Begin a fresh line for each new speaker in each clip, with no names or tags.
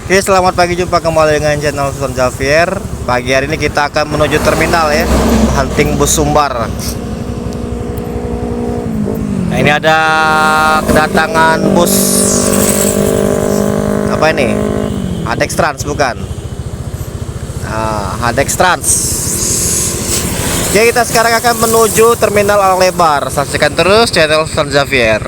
Oke, selamat pagi, jumpa kembali dengan channel Sultan Javier. Pagi hari ini kita akan menuju terminal ya, hunting bus Sumbar. Nah, ini ada kedatangan bus apa ini? Hadex Trans bukan? Nah, Hadex Trans. Oke, kita sekarang akan menuju terminal Alang Lebar. Saksikan terus channel Sultan Javier.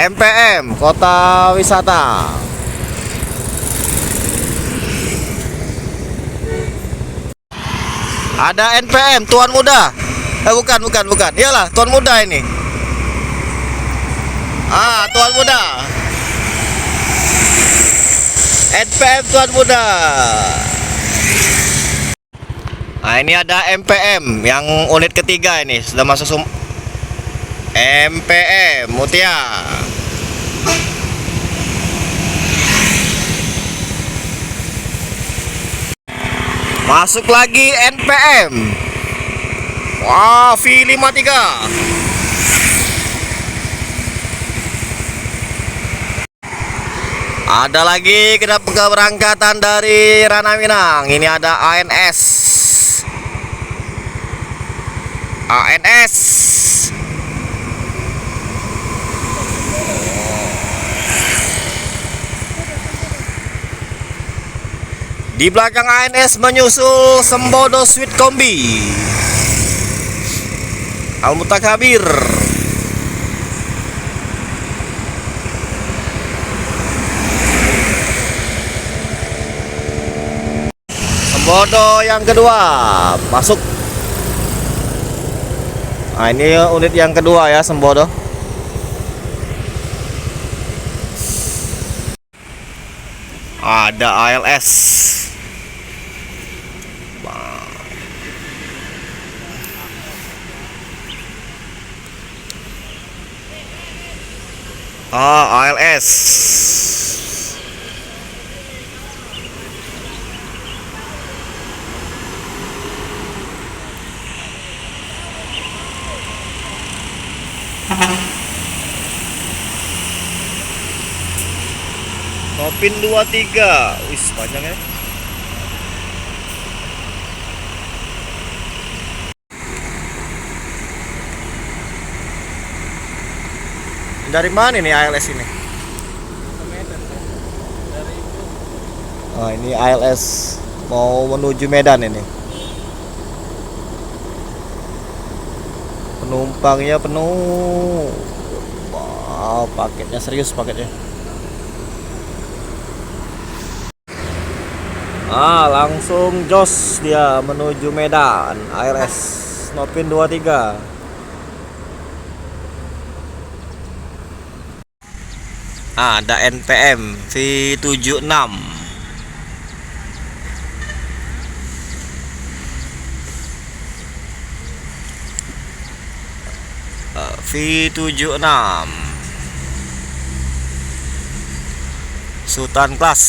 MPM Kota Wisata. Ada NPM Tuan Muda. Bukan. Iyalah, Tuan Muda ini. Tuan Muda. NPM Tuan Muda. Nah, ini ada MPM yang unit ketiga ini sudah masuk MPM Mutia. Masuk lagi NPM. Wah, V53. Ada lagi keberangkatan dari Ranah Minang. Ini ada ANS. Di belakang ANS menyusul Sembodo Sweet Kombi, Al Mutakabir. Sembodo yang kedua masuk. Nah, ini unit yang kedua ya, Sembodo. Ada ALS. ALS. Nopin 23. Wis, panjang ya. Dari mana ini ALS ini? Oh, ini ALS mau menuju Medan ini. Penumpangnya penuh. Wow, paketnya serius paketnya. Langsung jos dia menuju Medan. ALS Nopin 23. Ada NPM V76. V76 Sultan Class.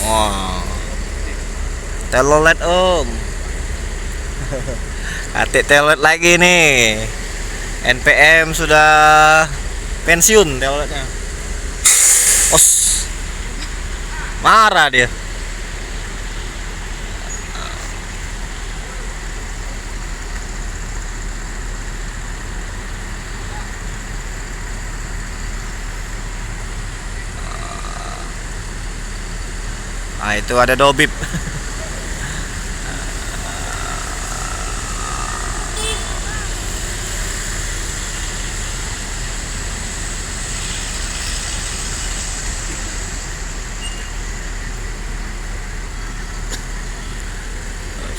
Wah, telolet om. Atik telolet lagi nih. NPM sudah pensiun teloletnya. Os, marah dia. Nah, itu ada Dobib.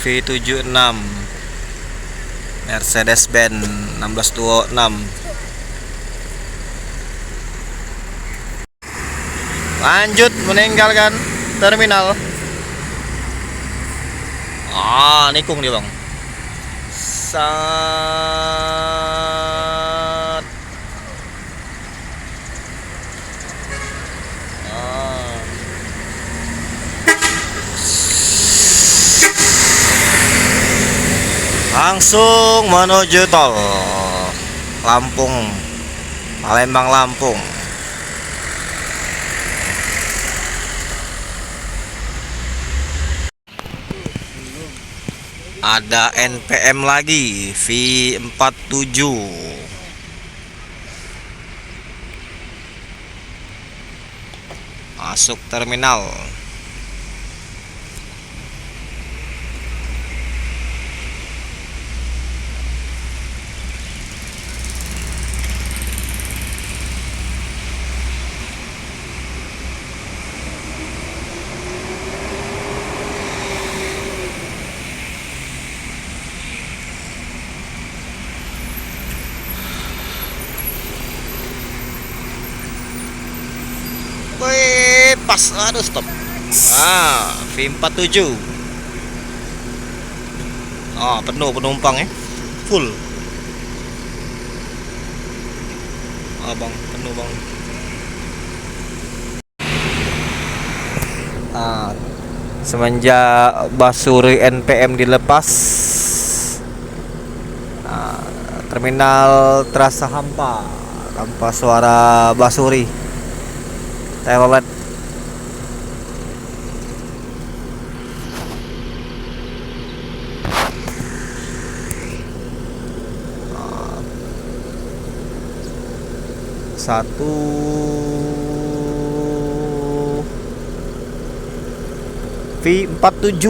V76 Mercedes-Benz 1626. Lanjut meninggalkan terminal. Nikung dia bang. Sat. Langsung menuju tol Lampung, Palembang Lampung. Ada NPM lagi V47. Masuk terminal. Wih, pas, aduh stop. V47. Penuh penumpang ya, full. Bang, penuh bang. Semenjak Basuri NPM dilepas, terminal terasa hampa tanpa suara Basuri. Telolet. Satu V47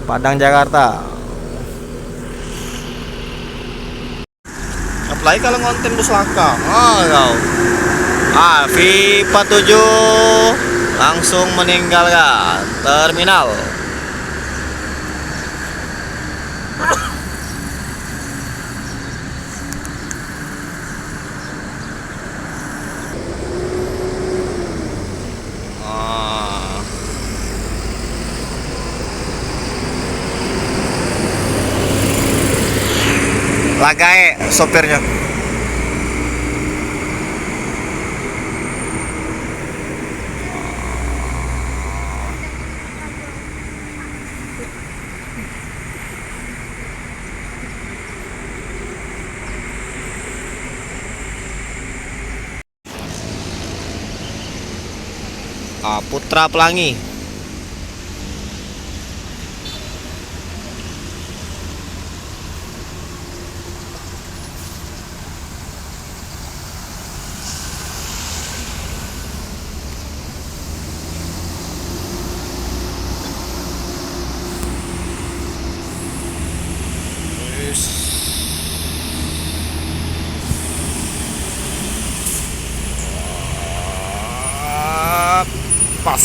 Padang Jakarta. Apalagi kalau ngonten bus laka. V47 langsung meninggalkan terminal. Lagai sopirnya. Putra Pelangi. Pas.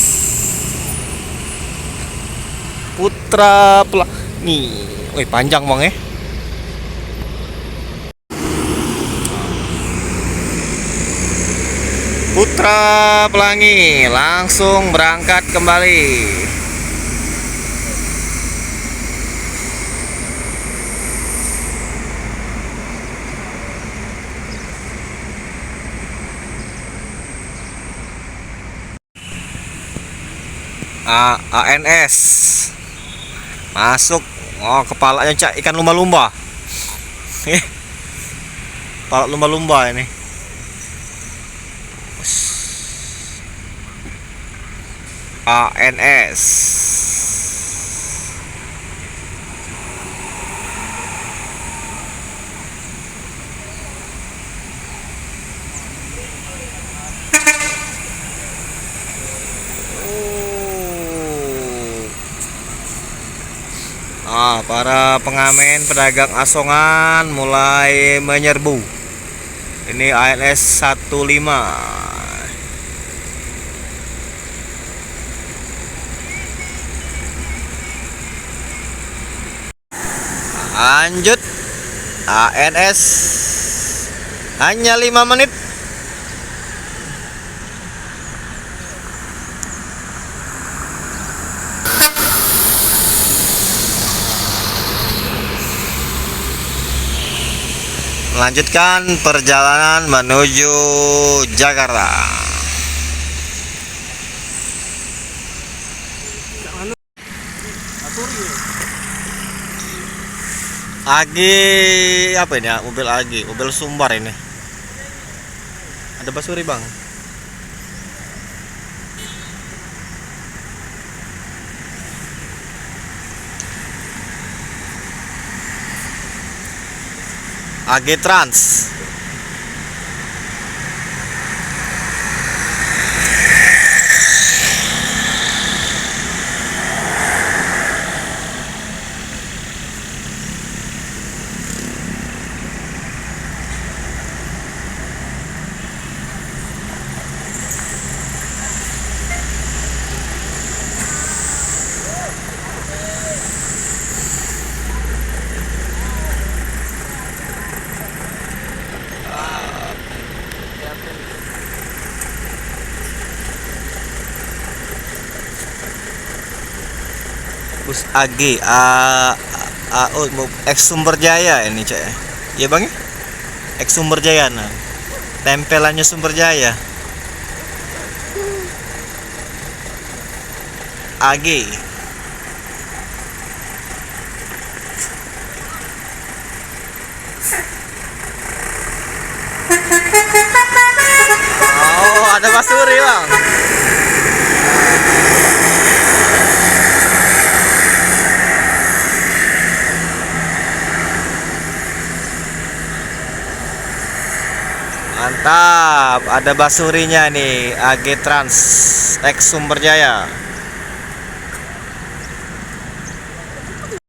Putra Pelangi. Wih, panjang bang ya. Putra Pelangi langsung berangkat kembali. ANS masuk. Kepalanya cak ikan lumba-lumba. Kepala lumba-lumba ini. ANS. Para pengamen pedagang asongan mulai menyerbu. Ini ANS 15. Lanjut. ANS hanya 5 menit. Melanjutkan perjalanan menuju Jakarta. Agi apa ini ya? Mobil Agi, mobil Sumbar ini. Ada Basuri, Bang. Agi Trans. Bus AG X Sumber Jaya ini, Cek. Iya, Bang ya? X Sumber Jaya, nah. Tempelannya Sumber Jaya. AG. Oh, ada Basuri, Bang. Mantap, ada Basurinya nih, AG Trans X Sumber Jaya.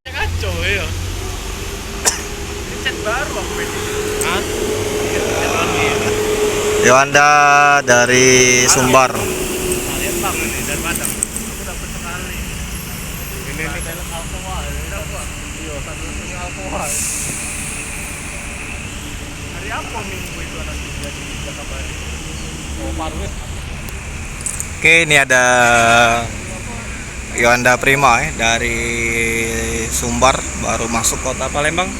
Kacau ya. Cat baru aku ini. Hah?
Yohanda dari Sumbar.
Lihat Bang ini dari Padang. Aku dapat sekali. Ini kayak alkohol. Iya, satu alkohol. Hari apa minggu itu nanti jadi Jakarta? Oh, Parwes.
Oke, ini ada Yohanda Prima dari Sumbar, baru masuk kota Palembang.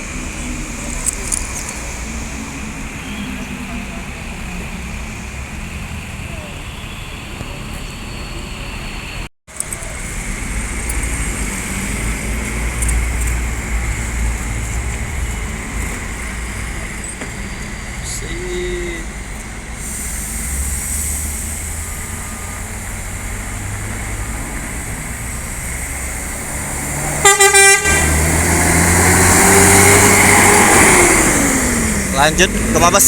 Lanjut ke Mabes.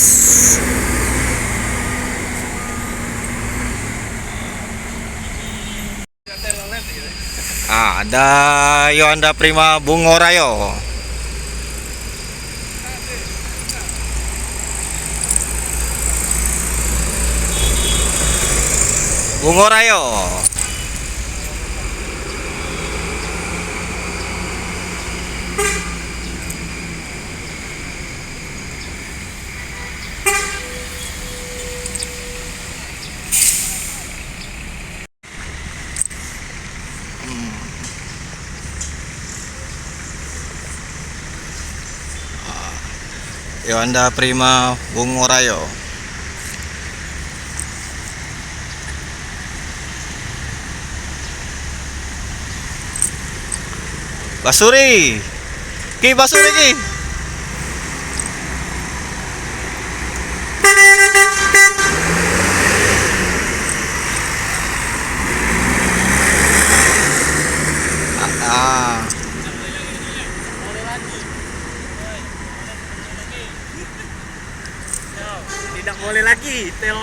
Ada Yohanda Prima Bungorayo. Bungorayo. Yohanda Prima Bungorayo. Basuri. Ki Basuri ki. Ah.
Tidak boleh lagi.